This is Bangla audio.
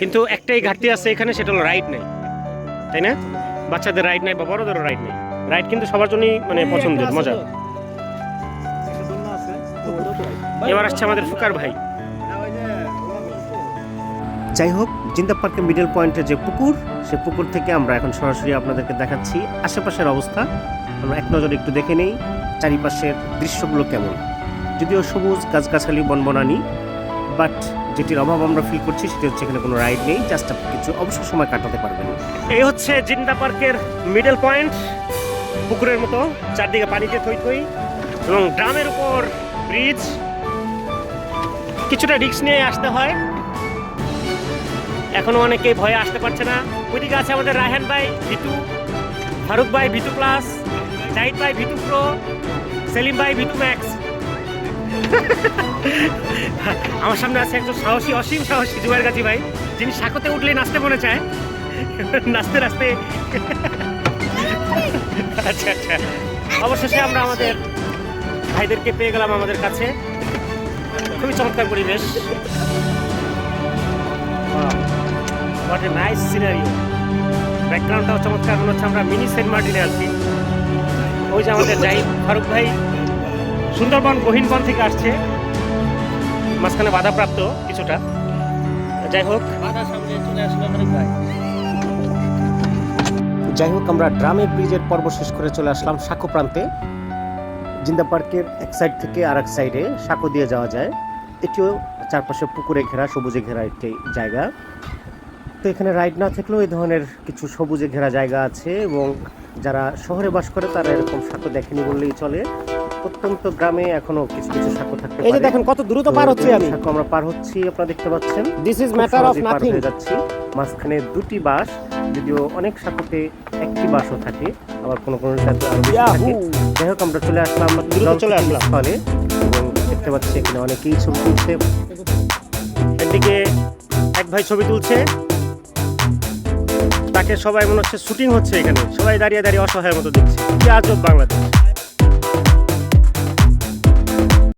কিন্তু একটাই ঘাটতি আছে এখানে, সেটা হলো রাইড নেই, তাই না? বাচ্চাদের রাইড নাই বা বড়দেরও রাইড নেই। রাইড কিন্তু সবার জন্যই মানে পছন্দের, মজার। এবার আসছে আমাদের ফুকার ভাই। যাই হোক, জিন্দা পার্কের মিডল পয়েন্টে যে পুকুর, সে পুকুর থেকে আমরা এখন সরাসরি আপনাদেরকে দেখাচ্ছি আশেপাশের অবস্থা। আমরা এক নজরে একটু দেখে নেই চারিপাশের দৃশ্যগুলো কেমন। যদিও সবুজ গাছগাছালি বনবনানি, বাট যেটির অভাব আমরা ফিল করছি সেটি হচ্ছে এখানে কোনো রাইড নেই। জাস্ট আপনি কিছু অবসর সময় কাটাতে পারবেন। এই হচ্ছে জিন্দা পার্কের মিডল পয়েন্ট, পুকুরের মতো চারদিকে পানিতে থই থই এবং ড্রামের উপর ব্রিজ। কিছুটা রিস্ক নিয়ে আসতে হয়, এখনো অনেকেই ভয়ে আসতে পারছে না। ওইদিকে আছে আমাদের রায়হান ভাই ভিটু, ফারুক ভাই ভিটু প্লাস, জাহিদ ভাই ভিটু প্রো, সেলিম ভাই ভিটু ম্যাক্স। আমার সামনে আছে একজন সাহসী, অসীম সাহসী জুবাইর গাজী ভাই, যিনি সাঁকোতে উঠলে নাচতে মনে চায়, নাচতে নাচতে। আচ্ছা আচ্ছা, অবশেষে আমরা আমাদের ভাইদেরকে পেয়ে গেলাম আমাদের কাছে। খুবই চমৎকার পরিবেশ। What a nice scenario. ব্যাকগ্রাউন্ডটাও চমৎকার, মনে হচ্ছে আমরা মিনি সেন্ট মার্টিনে আছি। ওই যে আমাদের জাহিদ ফারুক ভাই সুন্দরবন গহীনবন থেকে আসছে, মাঝখানে বাধাপ্রাপ্ত কিছুটা। যাই হোক, আমরা ড্রামের ব্রিজের পর্ব শেষ করে চলে আসলাম সাঁকো প্রান্তে। জিন্দা পার্কের এক সাইড থেকে আর এক সাইডে সাঁকো দিয়ে যাওয়া যায়। এটিও চারপাশে পুকুরে ঘেরা, সবুজে ঘেরা একটি জায়গা। তো এখানে রাইড না থাকলেও এই ধরনের কিছু সবুজে ঘেরা জায়গা আছে, এবং যারা শহরে বাস করে তারা এরকম সাঁকো দেখেনি বললেই চলে। প্রত্যন্ত গ্রামে এখনো কিছু কিছু সাঁকো থাকতে পারে। এই যে দেখেন কত দ্রুত পার হচ্ছি আমি। সাঁকো আমরা পার হচ্ছি, আপনারা দেখতে পাচ্ছেন। This is matter of nothing. যাচ্ছি মাঝখানে দুটি বাস, যদিও অনেক সাঁকোতে একটি বাসও থাকে, আবার কোনো কোনো সাথে আরো বেশি থাকে। যাই হোক, আমরা চলে আসলাম স্থলে, এবং দেখতে পাচ্ছি এখানে অনেকেই ছবি তুলছে। একদিকে এক ভাই ছবি তুলছে, তাকে সবাই মনে হচ্ছে শুটিং হচ্ছে এখানে, সবাই দাঁড়িয়ে দাঁড়িয়ে অসহায়ের মতো দেখছে। কি আজব বাংলাদেশ।